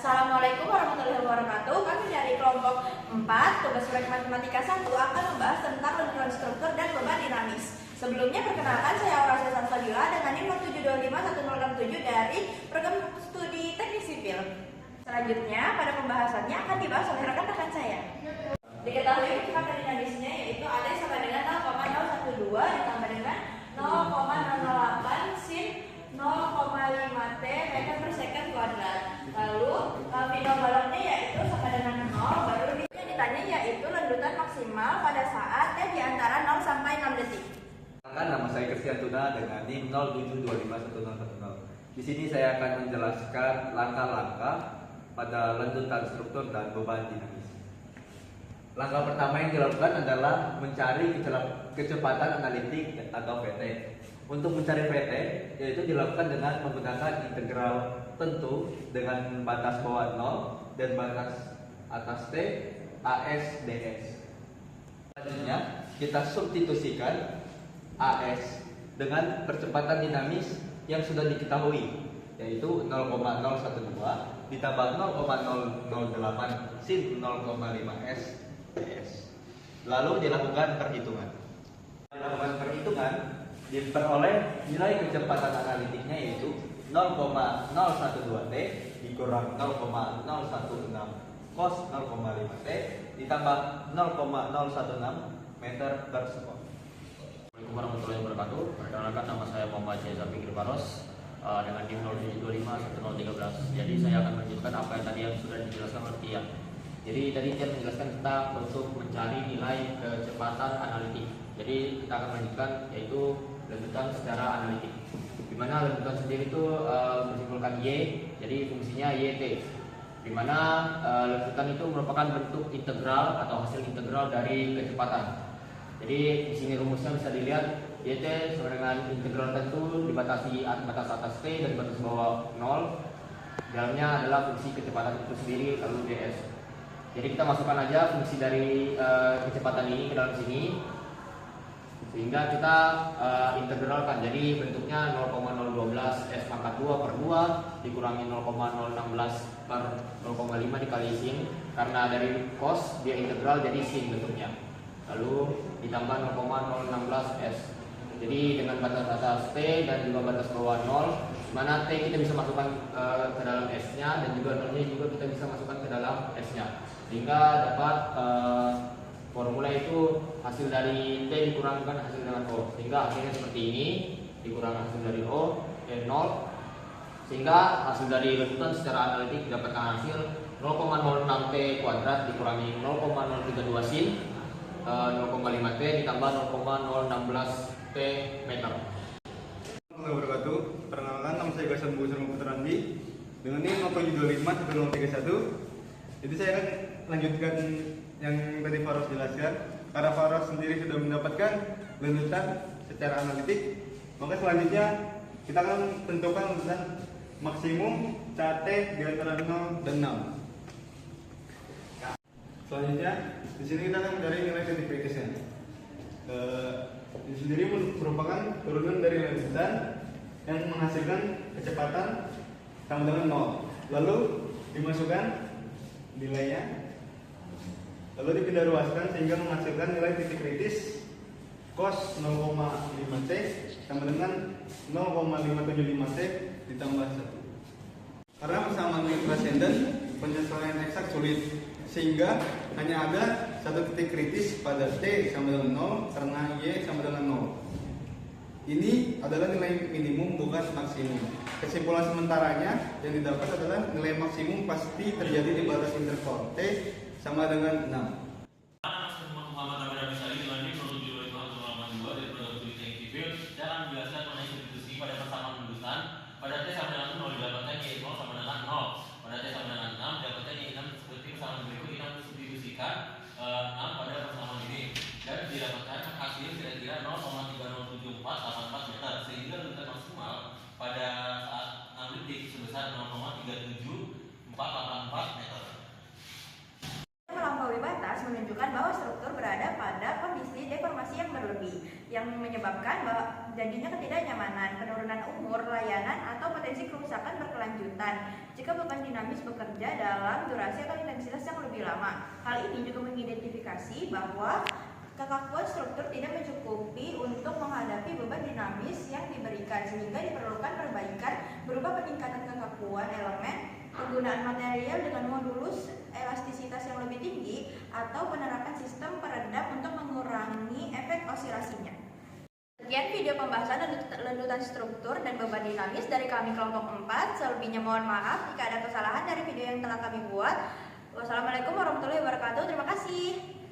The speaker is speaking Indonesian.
Assalamualaikum warahmatullahi wabarakatuh. Kami dari kelompok 4, tugas proyek matematika 1 akan membahas tentang lingkungan struktur dan beban dinamis. Sebelumnya perkenalkan, saya Aura Sesan Fadila dengan NIM 7251067 dari program studi teknik sipil. Selanjutnya, pada pembahasannya akan dibahas oleh rekan-rekan saya. Diketahui kecepatan dinamisnya yaitu AD sama dengan 0,012 ditambah dengan 0,008 sin 0,5 T meter per second kuadrat. Lalu final balonnya yaitu sama dengan 0. Baru yang ditanya yaitu lanjutan maksimal pada saat T di antara 0 sampai 6 detik. Nama saya Christian Tuna dengan NIM 07251010. Di sini saya akan menjelaskan langkah-langkah pada lanjutan struktur dan beban dinamis. Langkah pertama yang dilakukan adalah mencari kecepatan analitik atau VT. Untuk mencari VT, yaitu dilakukan dengan menggunakan integral tentu dengan batas bawah 0 dan batas atas T, AS, DS. Selanjutnya, kita substitusikan AS dengan percepatan dinamis yang sudah diketahui, yaitu 0,012 ditambah 0,008 sin 0,5 S DS. Lalu dilakukan perhitungan. Diperoleh nilai kecepatan analitiknya yaitu 0,012 T dikurang 0,016 cos 0,5 T ditambah 0,016 meter per sekon. Assalamualaikum warahmatullahi wabarakatuh. Perkenalkan, nama saya Muhammad Jaza Fikri Faros dengan NIM 07251013. Jadi saya akan melanjutkan apa yang tadi yang sudah dijelaskan oleh Tia. Jadi tadi Tia menjelaskan kita untuk mencari nilai kecepatan analitik. Jadi kita akan melanjutkan yaitu lanjutan secara analitik. Di mana lanjutan sendiri itu menyimpulkan Y, jadi fungsinya YT. Di mana lanjutan itu merupakan bentuk integral atau hasil integral dari kecepatan. Jadi di sini rumusnya bisa dilihat YT sama dengan integral tentu dibatasi batas atas T dan batas bawah 0. Dalamnya adalah fungsi kecepatan itu sendiri lalu DS. Jadi kita masukkan aja fungsi dari kecepatan ini ke dalam sini sehingga kita integralkan. Jadi bentuknya 0,012 S pangkat 2 per 2 dikurangi 0,016 per 0,5 dikali sin, karena dari cos dia integral jadi sin bentuknya. Lalu ditambah 0,016 S. Jadi dengan batas atas T dan juga batas bawah 0, mana T kita bisa masukkan ke dalam S-nya dan juga 0-nya juga kita bisa masukkan ke dalam S-nya. Sehingga dapat formula itu hasil dari T dikurangkan hasil dengan O. Sehingga hasilnya seperti ini, dikurang hasil dari O, 0. Sehingga hasil dari lanjutan secara analitik didapatkan hasil 0,06 T kuadrat dikurangi 0,032 sin 0,5 T ditambah 0,016 T meter. Assalamualaikum warahmatullahi wabarakatuh. Perkenalkan, nama saya Gasan Busur Putrandi dengan NIM 07251031. Jadi saya akan lanjutkan yang tadi Faros jelaskan. Karena Faros sendiri sudah mendapatkan lanjutan secara analitik, maka selanjutnya kita akan tentukan lanjutan maksimum CT di antara 0 dan 6. Selanjutnya, di sini kita akan mencari nilai titik kritisnya. Ini sendiri merupakan turunan dari lanjutan yang menghasilkan kecepatan sama dengan 0. Lalu dimasukkan nilainya, lalu dipindah ruaskan sehingga menghasilkan nilai titik kritis cos 0,5 T sama dengan 0,575 T ditambah 1. Karena persamaan transenden penyesuaian eksak sulit, sehingga hanya ada satu titik kritis pada T sama dengan 0 karena Y sama dengan 0. Ini adalah nilai minimum bukan maksimum. Kesimpulan sementaranya yang didapat adalah nilai maksimum pasti terjadi di batas interval T sama dengan 6. Pada T sama dengan 0 didapatkan Y 0 sama dengan 0. Pada T sama dengan 6 didapatkan Y 6 seperti persamaan berikut. Kita substitusikan 6 pada persamaan ini dan didapatkan hasil kira-kira 0,307484 meter, sehingga lanjutan maksimal pada saat analitik sebesar 0,37484 meter. Melampaui batas menunjukkan bahwa struktur berada pada kondisi deformasi yang berlebih yang menyebabkan bahwa terjadinya ketidaknyamanan, penurunan umur, layanan, atau potensi kerusakan berkelanjutan jika beban dinamis bekerja dalam durasi atau intensitas yang lebih lama. Hal ini juga mengidentifikasi bahwa kekakuan struktur tidak mencukupi untuk menghadapi beban dinamis yang diberikan, sehingga diperlukan perbaikan berupa peningkatan kekakuan elemen, penggunaan material dengan modulus elastisitas yang lebih tinggi, atau penerapan sistem peredam untuk mengurangi efek osilasinya. Sekian video pembahasan lendutan struktur dan beban dinamis dari kami kelompok 4. Selebihnya mohon maaf jika ada kesalahan dari video yang telah kami buat. Wassalamualaikum warahmatullahi wabarakatuh. Terima kasih.